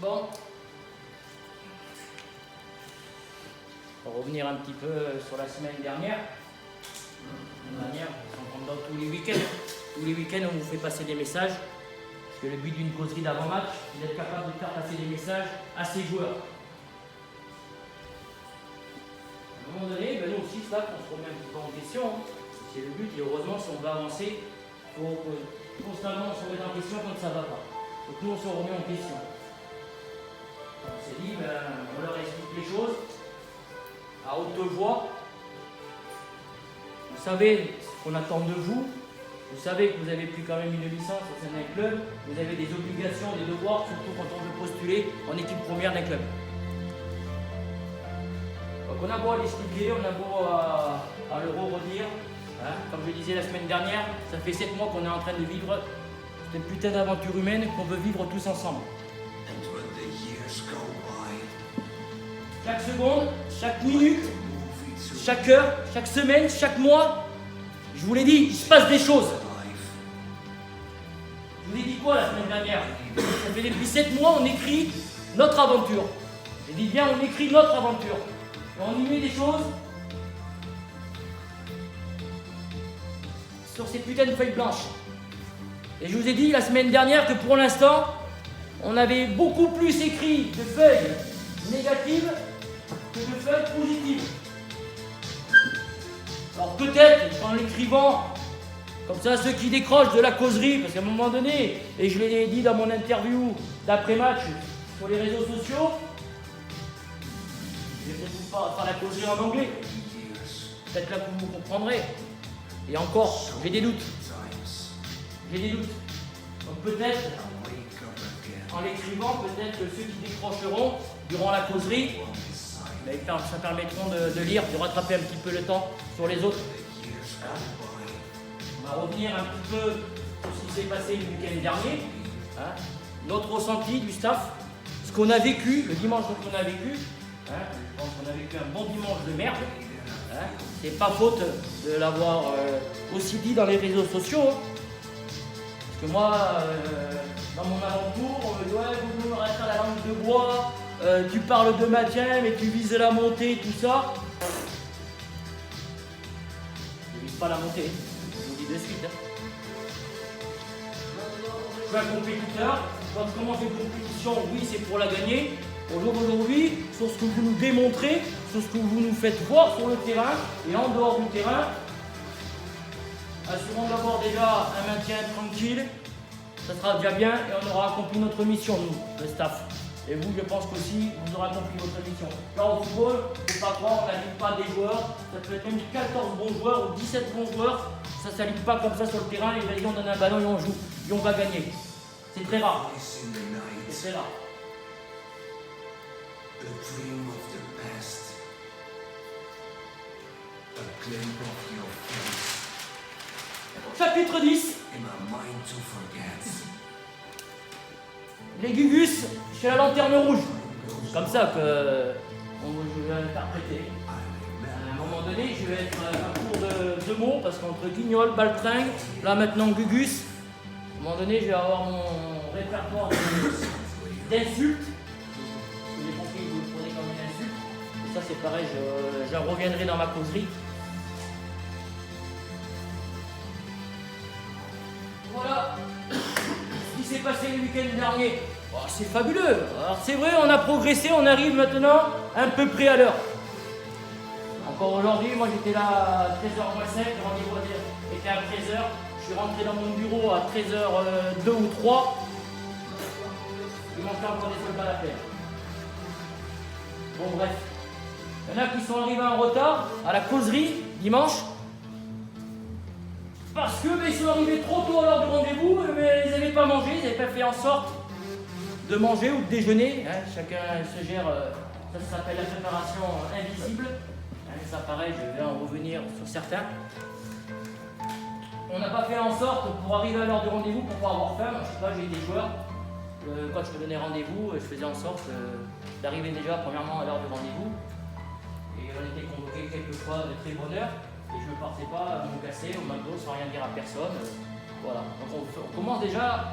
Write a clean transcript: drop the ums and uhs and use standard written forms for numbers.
Bon. Pour revenir un petit peu sur la semaine dernière. On s'entend tous les week-ends. Tous les week-ends, on vous fait passer des messages. Parce que le but d'une causerie d'avant-match, c'est d'être capable de faire passer des messages à ses joueurs. À un moment donné, nous aussi, staff, on se remet un petit peu en question. C'est le but, et heureusement, si on veut avancer, il faut constamment se remettre en question quand ça ne va pas. Donc nous, on se remet en question. On s'est dit, on leur explique les choses à haute voix. Vous savez ce qu'on attend de vous. Vous savez que vous avez pris quand même une licence au sein d'un club. Vous avez des obligations, des devoirs, surtout quand on veut postuler en équipe première d'un club. Donc on a beau à l'expliquer, on a beau à le redire. Hein. Comme je disais la semaine dernière, ça fait 7 mois qu'on est en train de vivre cette putain d'aventure humaine qu'on veut vivre tous ensemble. Chaque seconde, chaque minute, chaque heure, chaque semaine, chaque mois, je vous l'ai dit, il se passe des choses. Je vous ai dit quoi la semaine dernière? Ça fait depuis 7 mois, on écrit notre aventure. J'ai dit bien, on écrit notre aventure. Et on y met des choses sur ces putains de feuilles blanches. Et je vous ai dit la semaine dernière que pour l'instant, on avait beaucoup plus écrit de feuilles négatives que de feuilles positives. Alors peut-être qu'en l'écrivant, comme ça ceux qui décrochent de la causerie, parce qu'à un moment donné, et je l'ai dit dans mon interview d'après-match sur les réseaux sociaux, je vais peut-être pas faire la causerie en anglais. Peut-être là que vous comprendrez. Et encore, j'ai des doutes. J'ai des doutes. Donc peut-être, en l'écrivant, peut-être que ceux qui décrocheront durant la causerie, ça permettront de lire, de rattraper un petit peu le temps sur les autres. On va revenir un petit peu sur ce qui s'est passé le week-end dernier. Notre ressenti du staff, ce qu'on a vécu, le dimanche qu'on a vécu. Je pense qu'on a vécu un bon dimanche de merde. C'est pas faute de l'avoir aussi dit dans les réseaux sociaux. Parce que moi, dans mon alentour, on me dit ouais, vous restez à la langue de bois, tu parles de maintien, mais tu vises la montée, tout ça. Je vise pas la montée, je vous le dis de suite. Je suis un compétiteur, quand je commence une compétition, oui, c'est pour la gagner. Au jour d'aujourd'hui, sur ce que vous nous démontrez, sur ce que vous nous faites voir sur le terrain et en dehors du terrain, assurons d'abord déjà un maintien tranquille, ça sera déjà bien et on aura accompli notre mission, nous, le staff. Et vous, je pense qu'aussi, vous aurez accompli votre mission. Là, au football, il ne faut pas croire, on n'aligne pas des joueurs, ça peut être même 14 bons joueurs ou 17 bons joueurs, ça ne s'aligne pas comme ça sur le terrain, et vas-y, on donne un ballon et on joue, et on va gagner. C'est très rare. C'est très rare. The dream of the past, a glimpse of your face, Chapitre 10. in my mind to forget. Les Gugus chez la lanterne rouge. C'est comme ça que je vais interpréter. À un moment donné, je vais être un cours de mots, parce qu'entre guignol, baltringue, là maintenant Gugus, à un moment donné, je vais avoir mon répertoire d'insultes. J'ai compris que vous le prenez comme une insulte. Et ça, c'est pareil, je reviendrai dans ma causerie. Voilà ce qui s'est passé le week-end dernier. Oh, c'est fabuleux. Alors c'est vrai, on a progressé, on arrive maintenant un peu près à l'heure. Encore aujourd'hui, moi j'étais là à 13h05, le rendez-vous était à 13h. Je suis rentré dans mon bureau à 13h02 ou 3. Il manquait encore des soldats à faire. Bon bref. Il y en a qui sont arrivés en retard à la causerie dimanche. Parce que ils sont arrivés trop tôt à l'heure du rendez-vous, mais ils n'avaient pas mangé, ils n'avaient pas fait en sorte de manger ou de déjeuner. Chacun se gère, ça s'appelle la préparation invisible. Ça pareil, je vais en revenir sur certains. On n'a pas fait en sorte pour arriver à l'heure du rendez-vous pour pas avoir faim. Je sais pas, j'ai des joueurs. Quand je me donnais rendez-vous, je faisais en sorte d'arriver déjà premièrement à l'heure du rendez-vous. Et on était convoqués quelquefois de très bonne heure. Et je ne partais pas à me casser au McDo sans rien dire à personne. Voilà, donc on commence déjà